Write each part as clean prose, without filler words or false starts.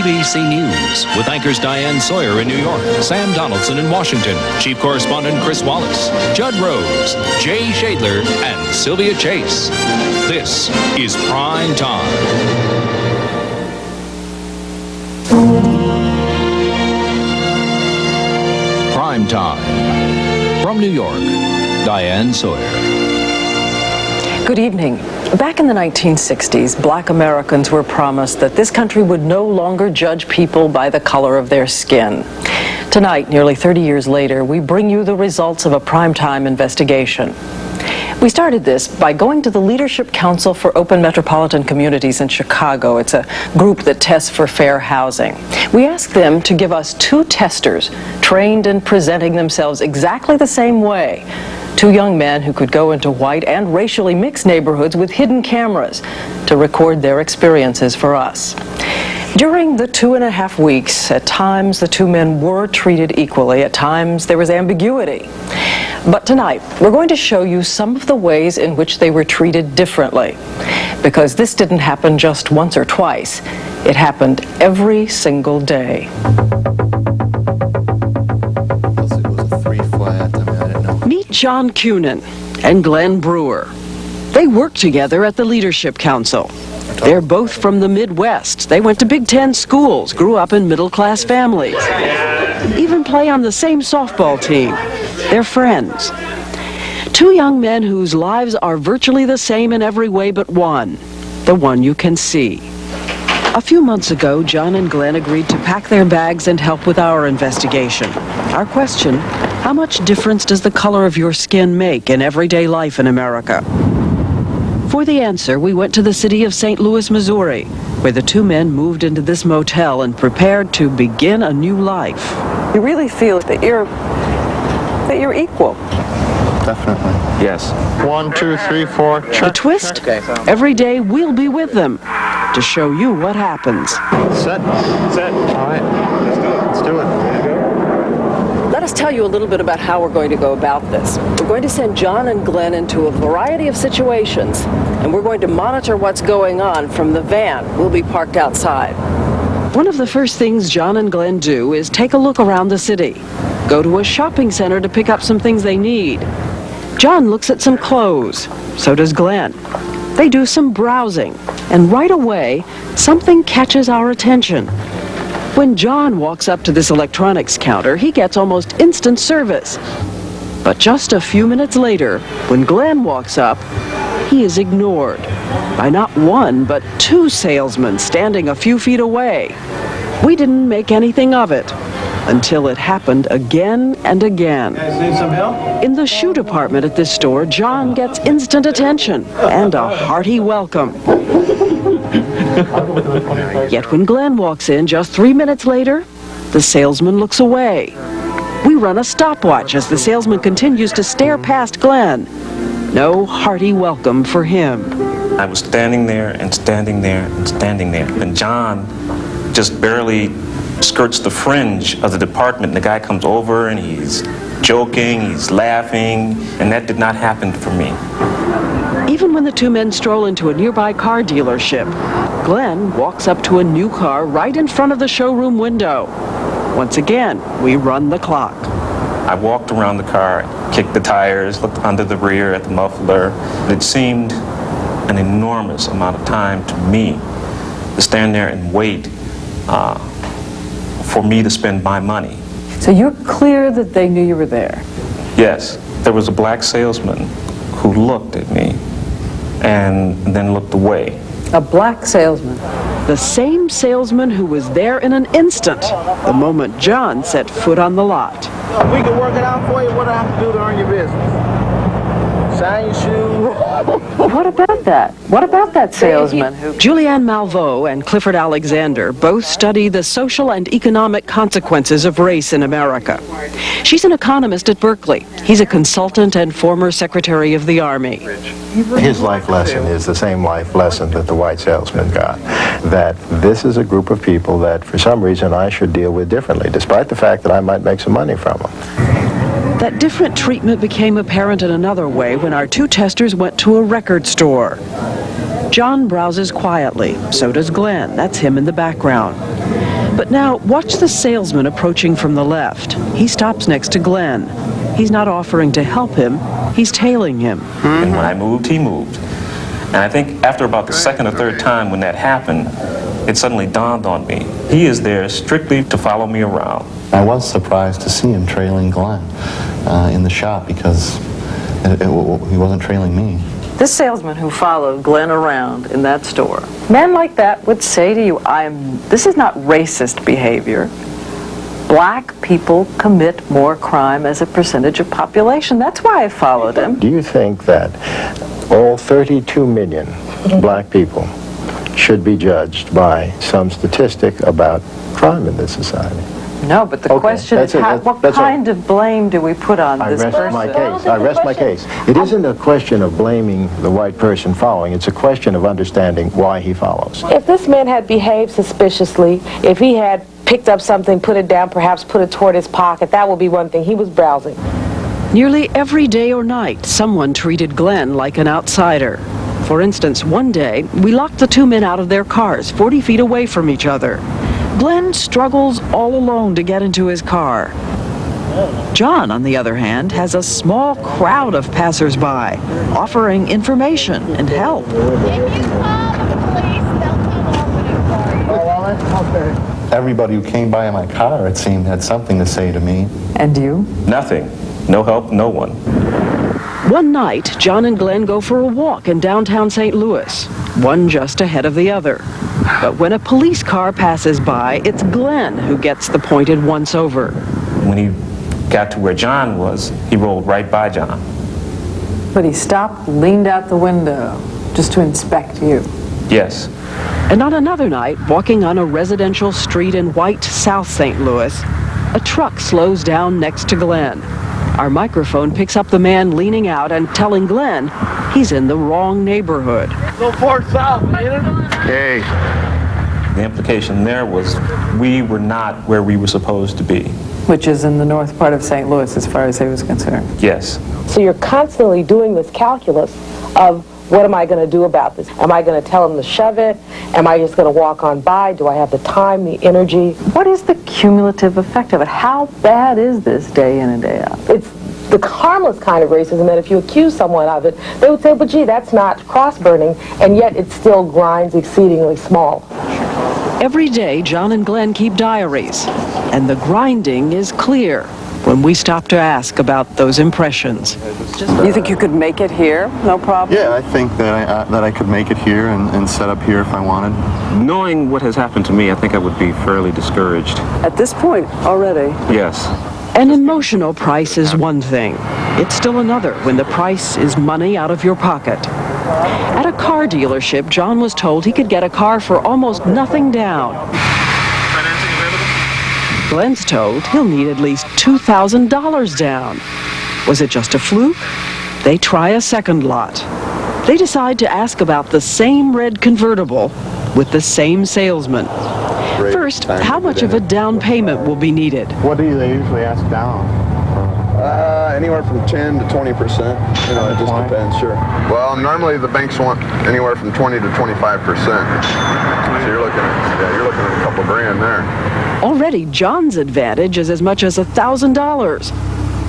ABC News with anchors Diane Sawyer in New York, Sam Donaldson in Washington, Chief Correspondent Chris Wallace, Judd Rose, Jay Shadler, and Sylvia Chase. This is Prime Time. Prime Time. From New York, Diane Sawyer. Good evening. Back in the 1960s, black Americans were promised that this country would no longer judge people by the color of their skin. Tonight, nearly 30 years later, we bring you the results of a primetime investigation. We started this by going to the Leadership Council for Open Metropolitan Communities in Chicago. It's a group that tests for fair housing. We asked them to give us two testers trained in presenting themselves exactly the same way. Two young men who could go into white and racially mixed neighborhoods with hidden cameras to record their experiences for us. During the 2.5 weeks, at times the two men were treated equally, at times there was ambiguity. But tonight, we're going to show you some of the ways in which they were treated differently. Because this didn't happen just once or twice, it happened every single day. Meet John Cunin and Glenn Brewer. They work together at the Leadership Council. They're both from the Midwest. They went to Big Ten schools, grew up in middle-class families, even play on the same softball team. They're friends. Two young men whose lives are virtually the same in every way but one, the one you can see. A few months ago, John and Glenn agreed to pack their bags and help with our investigation. Our question: how much difference does the color of your skin make in everyday life in America? For the answer, we went to the city of St. Louis, Missouri, where the two men moved into this motel and prepared to begin a new life. You really feel that you're equal? Definitely. Yes. 1, 2, 3, 4. The twist? Every day we'll be with them to show you what happens. Set. All right. Let's do it. Let us tell you a little bit about how we're going to go about this. We're going to send John and Glenn into a variety of situations, and we're going to monitor what's going on from the van. We'll be parked outside. One of the first things John and Glenn do is take a look around the city. Go to a shopping center to pick up some things they need. John looks at some clothes. So does Glenn. They do some browsing, and right away, something catches our attention. When John walks up to this electronics counter, he gets almost instant service. But just a few minutes later, when Glenn walks up, he is ignored by not one, but two salesmen standing a few feet away. We didn't make anything of it until it happened again and again. Need some help? In the shoe department at this store, John gets instant attention and a hearty welcome. Yet when Glenn walks in just 3 minutes later, the salesman looks away. We run a stopwatch as the salesman continues to stare past Glenn. No hearty welcome for him. I was standing there and standing there and standing there, and John just barely skirts the fringe of the department. The guy comes over and he's joking, he's laughing, and that did not happen for me. Even when the two men stroll into a nearby car dealership, Glenn walks up to a new car right in front of the showroom window. Once again, we run the clock. I walked around the car, kicked the tires, looked under the rear at the muffler. It seemed an enormous amount of time to me to stand there and wait for me to spend my money. So you're clear that they knew you were there? Yes, there was a black salesman who looked at me and then looked away. A black salesman? The same salesman who was there in an instant, the moment John set foot on the lot. We can work it out for you. What do I have to do to earn your business? Sign your shoe. What about that? What about that salesman who... Julianne Malveaux and Clifford Alexander both study the social and economic consequences of race in America. She's an economist at Berkeley. He's a consultant and former Secretary of the Army. His life lesson is the same life lesson that the white salesman got, that this is a group of people that for some reason I should deal with differently, despite the fact that I might make some money from them. That different treatment became apparent in another way when our two testers went to a record store. John browses quietly, so does Glenn. That's him in the background. But now, watch the salesman approaching from the left. He stops next to Glenn. He's not offering to help him, he's tailing him. And when I moved, he moved. And I think after about the second or third time when that happened, it suddenly dawned on me. He is there strictly to follow me around. I was surprised to see him trailing Glenn in the shop because he wasn't trailing me. This salesman who followed Glenn around in that store, men like that would say to you, this is not racist behavior. Black people commit more crime as a percentage of population. That's why I followed him. Do you think that all 32 million black people should be judged by some statistic about crime in this society? No, but the question is, what kind of blame do we put on this person? I rest my case. It isn't a question of blaming the white person following. It's a question of understanding why he follows. If this man had behaved suspiciously, if he had picked up something, put it down, perhaps put it toward his pocket, that would be one thing. He was browsing. Nearly every day or night, someone treated Glenn like an outsider. For instance, one day, we locked the two men out of their cars, 40 feet away from each other. Glenn struggles all alone to get into his car. John, on the other hand, has a small crowd of passersby, offering information and help. If you call the police, they'll come open it for you. Everybody who came by in my car, it seemed, had something to say to me. And you? Nothing. No help, no one. One night, John and Glenn go for a walk in downtown St. Louis, one just ahead of the other. But when a police car passes by, it's Glenn who gets the pointed once-over. When he got to where John was, he rolled right by John. But he stopped, leaned out the window, just to inspect you. Yes. And on another night, walking on a residential street in white South St. Louis, a truck slows down next to Glenn. Our microphone picks up the man leaning out and telling Glenn he's in the wrong neighborhood. Go far south, man. Hey. The implication there was we were not where we were supposed to be. Which is in the north part of St. Louis, as far as he was concerned. Yes. So you're constantly doing this calculus of what am I going to do about this? Am I going to tell him to shove it? Am I just going to walk on by? Do I have the time, the energy? What is the cumulative effect of it? How bad is this day in and day out? It's the harmless kind of racism that if you accuse someone of it, they would say, well, gee, that's not cross-burning, and yet it still grinds exceedingly small. Every day, John and Glenn keep diaries, and the grinding is clear when we stop to ask about those impressions. You think you could make it here? No problem? Yeah, I think that I could make it here and set up here if I wanted. Knowing what has happened to me, I think I would be fairly discouraged. At this point, already. Yes. An emotional price is one thing. It's still another when the price is money out of your pocket. At a car dealership, John was told he could get a car for almost nothing down. Financing available? Glenn's told he'll need at least $2,000 down. Was it just a fluke? They try a second lot. They decide to ask about the same red convertible with the same salesman. First, how much of a down payment will be needed? What do they usually ask down? Anywhere from 10 to 20%. You know, it just depends, sure. Well, normally the banks want anywhere from 20 to 25%. So you're looking at a couple grand there. Already, John's advantage is as much as $1,000.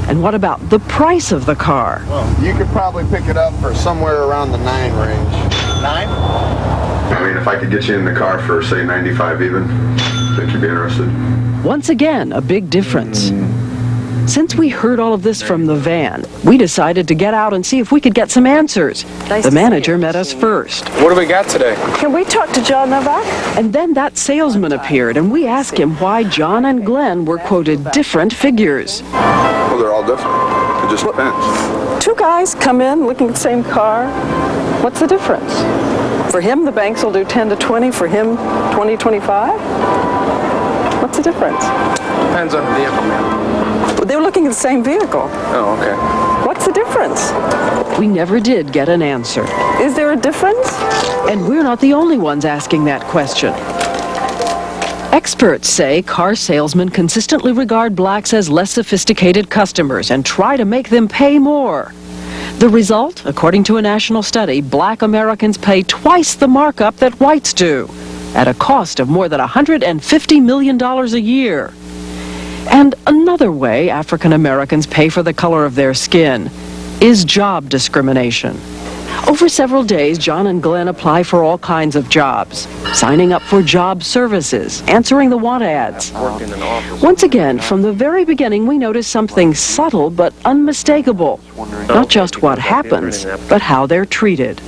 And what about the price of the car? Well, you could probably pick it up for somewhere around the 9 range. 9? I mean, if I could get you in the car for, say, 95 even, think you'd be interested? Once again, a big difference. Since we heard all of this from the van, we decided to get out and see if we could get some answers. The manager met us first. What do we got today? Can we talk to John Novak? And then that salesman appeared, and we asked him why John and Glenn were quoted different figures. Well, they're all different. It just depends. Two guys come in looking at the same car. What's the difference? For him, the banks will do 10 to 20. For him, 20, 25? What's the difference? Depends on the vehicle, man. They were looking at the same vehicle. Oh, okay. What's the difference? We never did get an answer. Is there a difference? And we're not the only ones asking that question. Experts say car salesmen consistently regard blacks as less sophisticated customers and try to make them pay more. The result, according to a national study, black Americans pay twice the markup that whites do. at a cost of more than $150 million a year. And another way African Americans pay for the color of their skin is job discrimination. Over several days, John and Glenn apply for all kinds of jobs, signing up for job services, answering the want ads. Once again, from the very beginning, we notice something subtle but unmistakable. Not just what happens, but how they're treated.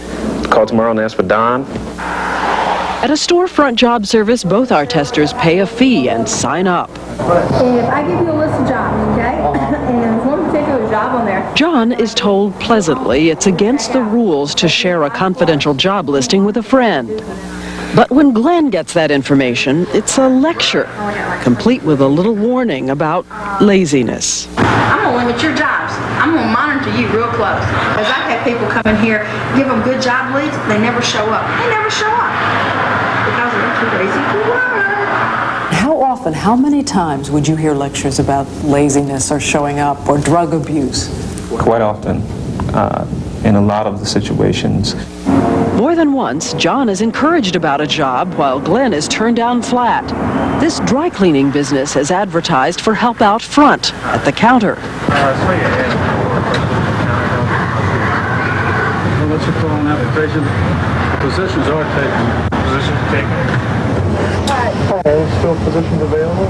Call tomorrow and ask for Don. At a storefront job service, both our testers pay a fee and sign up. If I give you a list of jobs, okay? And one particular job on there. John is told pleasantly it's against the rules to share a confidential job listing with a friend. But when Glenn gets that information, it's a lecture, complete with a little warning about laziness. I'm going to limit your jobs. I'm going to monitor you real close. Because I've had people come in here, give them good job leads, they never show up. They never show up. Because they're too lazy to work. How often, how many times would you hear lectures about laziness or showing up or drug abuse? Quite often, in a lot of the situations. More than once, John is encouraged about a job while Glenn is turned down flat. This dry cleaning business has advertised for help out front at the counter. What's your call on application? Positions are taken. Positions taken. Still positions available?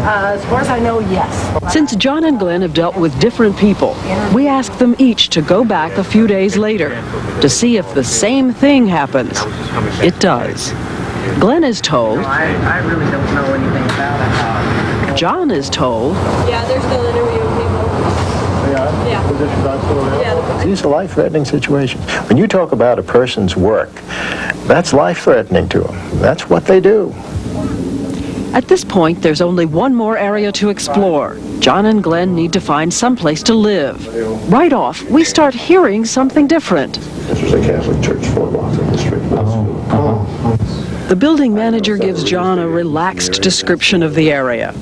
As far as I know, yes. Since John and Glenn have dealt with different people, we ask them each to go back a few days later to see if the same thing happens. It does. Glenn is told. I really don't know anything about it. John is told. Yeah, they're still interviewing people. Yeah. Positions are still available? Yeah. These are life-threatening situations. When you talk about a person's work, that's life-threatening to them. That's what they do. At this point, there's only one more area to explore. John and Glenn need to find someplace to live. Right off, we start hearing something different. This was a Catholic church 4 blocks up the street. The building manager gives John a relaxed description of the area.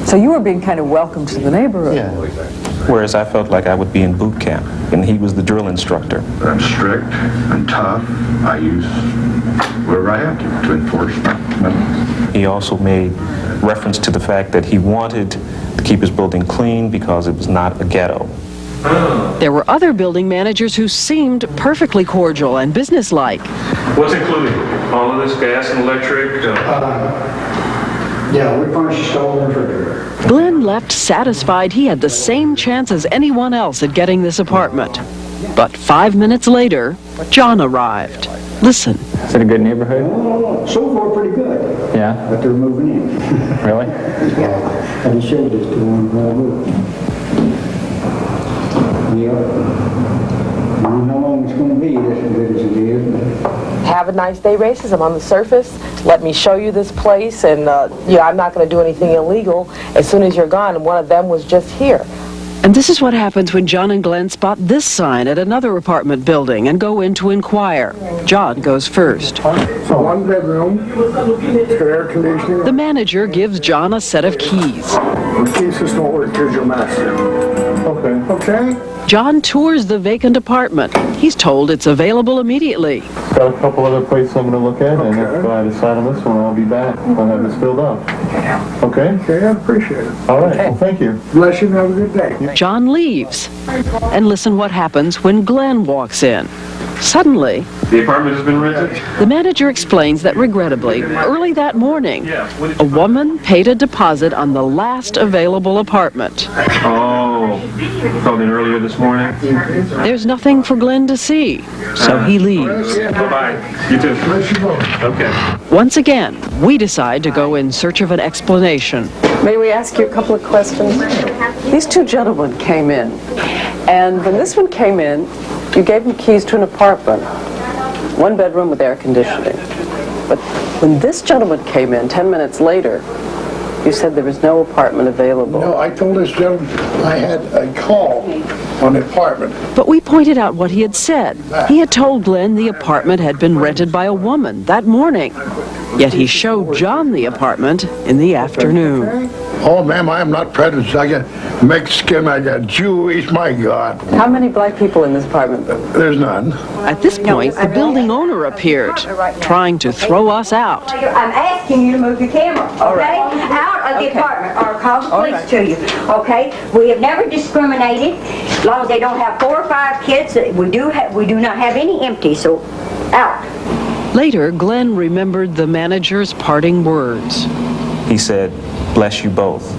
So you were being kind of welcomed to the neighborhood. Yeah. Whereas I felt like I would be in boot camp, and he was the drill instructor. I'm strict, I'm tough, I use whatever I have to enforce my. He also made reference to the fact that he wanted to keep his building clean because it was not a ghetto. There were other building managers who seemed perfectly cordial and businesslike. What's included? All of this, gas and electric? Yeah, we furnish the stove and refrigerator. Glenn left satisfied he had the same chance as anyone else at getting this apartment. But 5 minutes later, John arrived. Listen. Is it a good neighborhood? So far, pretty good. Yeah? But they're moving in. Really? Yeah. I just showed this to them when I moved. Yep. I don't know how long it's going to be, that's as good as it is. Have a nice day, racism on the surface. Let me show you this place, and I'm not going to do anything illegal as soon as you're gone. And one of them was just here. And this is what happens when John and Glenn spot this sign at another apartment building and go in to inquire. John goes first. So 1 bedroom, it's got air conditioning. The manager gives John a set of keys. The key system will work as your master. Okay. Okay? John tours the vacant apartment. He's told it's available immediately. Got a couple other places I'm going to look at, and if I decide on this one, I'll be back. I'll have this filled up. Okay? Okay, I appreciate it. All right. Well, thank you. Bless you and have a good day. John leaves. And listen what happens when Glenn walks in. Suddenly, The apartment has been rented? the manager explains that regrettably, early that morning, a woman paid a deposit on the last available apartment. Oh, called in earlier this morning? There's nothing for Glenn to see, so he leaves. Bye-bye. You too. Okay. Once again, we decide to go in search of an explanation. May we ask you a couple of questions? These two gentlemen came in, and when this one came in, you gave him keys to an apartment, 1 bedroom with air conditioning. But when this gentleman came in 10 minutes later, you said there was no apartment available. No, I told this gentleman I had a call on the apartment. But we pointed out what he had said. He had told Glenn the apartment had been rented by a woman that morning. Yet he showed John the apartment in the afternoon. Oh, ma'am, I am not prejudiced. I got Mexican, I got Jewish, my God. How many black people in this apartment? There's none. At this point, the building owner appeared, trying to throw us out. I'm asking you to move your camera, okay? Out of the apartment, or call the police to you, okay? We have never discriminated, as long as they don't have 4 or 5 kids. We do not have any empty, so out. Later, Glenn remembered the manager's parting words. He said, "Bless you both."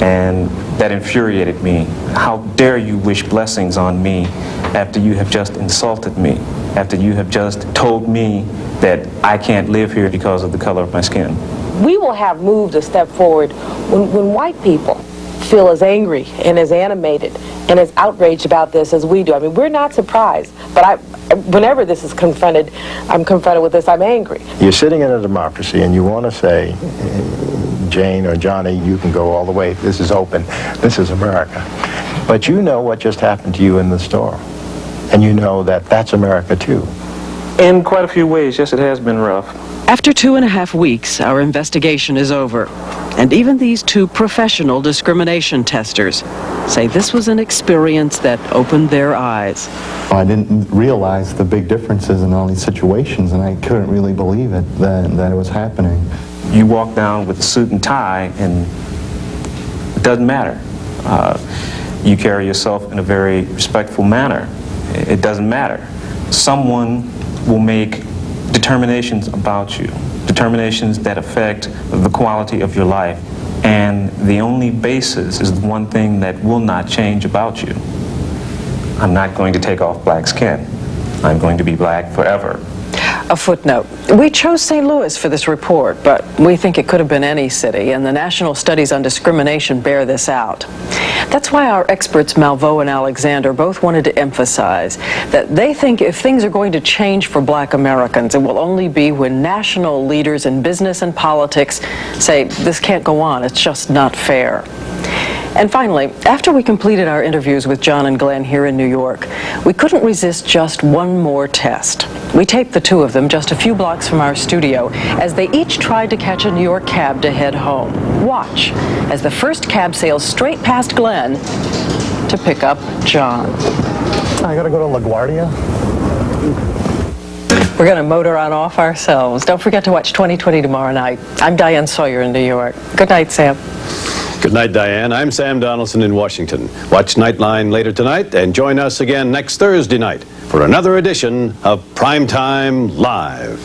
And that infuriated me. How dare you wish blessings on me after you have just insulted me, after you have just told me that I can't live here because of the color of my skin. We will have moved a step forward when white people feel as angry and as animated and as outraged about this as we do. I mean, we're not surprised, but whenever this is I'm confronted with this, I'm angry. You're sitting in a democracy and you want to say, Jane or Johnny, you can go all the way. This is open. This is America. But you know what just happened to you in the store. And you know that that's America too. In quite a few ways, yes, it has been rough. After 2.5 weeks, our investigation is over. And even these 2 professional discrimination testers say this was an experience that opened their eyes. I didn't realize the big differences in all these situations, and I couldn't really believe it, that it was happening. You walk down with a suit and tie, and it doesn't matter. You carry yourself in a very respectful manner. It doesn't matter. Someone will make determinations about you, determinations that affect the quality of your life, and the only basis is the one thing that will not change about you. I'm not going to take off black skin. I'm going to be black forever. A footnote. We chose St. Louis for this report, but we think it could have been any city, and the national studies on discrimination bear this out. That's why our experts, Malveaux and Alexander, both wanted to emphasize that they think if things are going to change for black Americans, it will only be when national leaders in business and politics say, this can't go on, it's just not fair. And finally, after we completed our interviews with John and Glenn here in New York, we couldn't resist just one more test. We taped the 2 of them just a few blocks from our studio as they each tried to catch a New York cab to head home. Watch as the first cab sails straight past Glenn to pick up John. I gotta go to LaGuardia. We're going to motor on off ourselves. Don't forget to watch 20/20 tomorrow night. I'm Diane Sawyer in New York. Good night, Sam. Good night, Diane. I'm Sam Donaldson in Washington. Watch Nightline later tonight and join us again next Thursday night for another edition of Primetime Live.